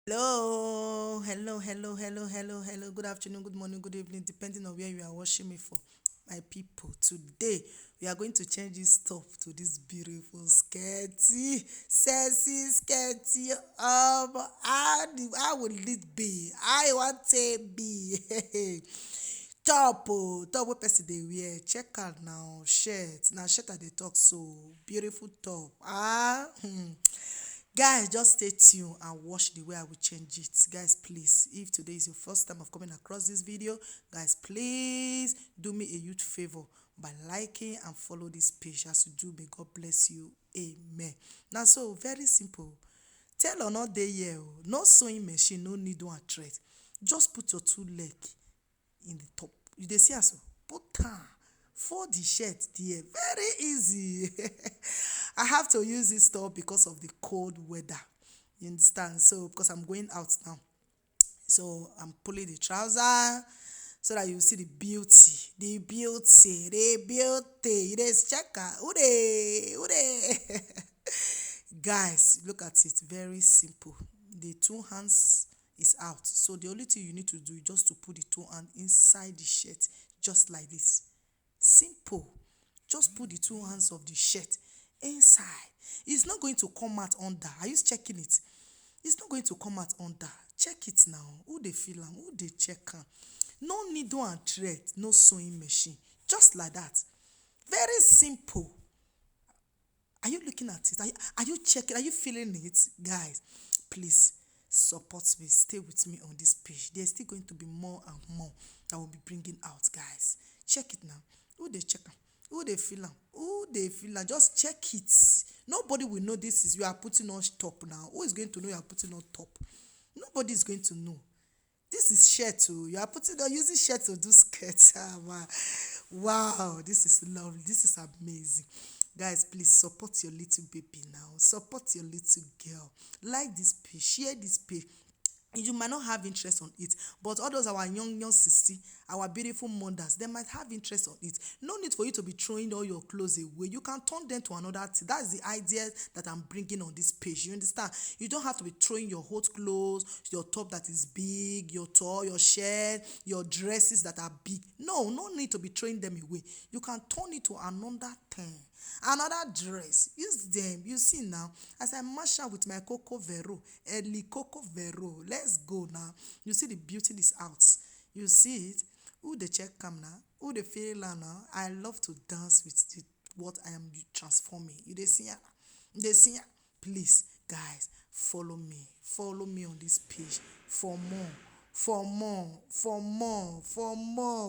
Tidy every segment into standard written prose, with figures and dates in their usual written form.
Hello. Good afternoon, good morning, good evening, depending on where you are watching me for. My people, today we are going to change this top to this beautiful skirty, sexy skirty. How will it be? I want to be top wey person dey wear. Check out now, shirt. Now shirt I dey talk so beautiful top. Guys, just stay tuned and watch the way I will change it. Guys, please, if today is your first time of coming across this video, guys, please do me a huge favor by liking and follow this page. As you do, may God bless you. Amen. Now, so very simple. Tell or not dey here. No sewing machine, no needle and thread. Just put your two leg in the top. You dey see am so? Put am. Fold the shirt there. Very easy. I have to use this top because of the cold weather. You understand? So, because I'm going out now. So, I'm pulling the trouser so that you see the beauty. The beauty. The beauty. You just check out. Ude. Guys, look at it. Very simple. The two hands is out. So, the only thing you need to do is just to put the two hands inside the shirt. Just like this. Simple. Just put the two hands of the shirt inside. It's not going to come out under. Are you checking it? It's not going to come out under. Check it now. Who they feel am? Who they check am? No needle and thread. No sewing machine. Just like that. Very simple. Are you looking at it? Are you checking? Are you feeling it? Guys, please support me. Stay with me on this page. There's still going to be more and more that will be bringing out, guys. Check it now. Who they check am? Who they feel am? Who they feel am? Just check it. Nobody will know this is you are putting on top now. Who is going to know you are putting on top? Nobody is going to know. This is shirt too. You are putting on using shirt to do skirts. Wow, this is lovely. This is amazing. Guys, please support your little baby now. Support your little girl. Like this page, share this page. You might not have interest on it, but all those our young sissy, our beautiful mothers, they might have interest on it. No need for you to be throwing all your clothes away. You can turn them to another thing. That's the idea that I'm bringing on this page. You understand? You don't have to be throwing your hot clothes, your top that is big, your tall, your shirt, your dresses that are big. No need to be throwing them away. You can turn it to another thing. Another dress, use them. You see now, as I mash out with my Coco Vero, early Coco Vero. Let's go now. You see the beauty is out. You see it. Who the check come now? Who the feel now? I love to dance with what I am transforming. You dey see ya? You dey see ya? Please, guys, follow me. Follow me on this page for more. For more.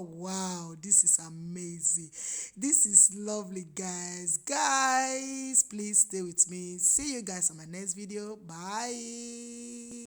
Wow, this is amazing. This is lovely, guys. Guys, please stay with me. See you guys on my next video. Bye.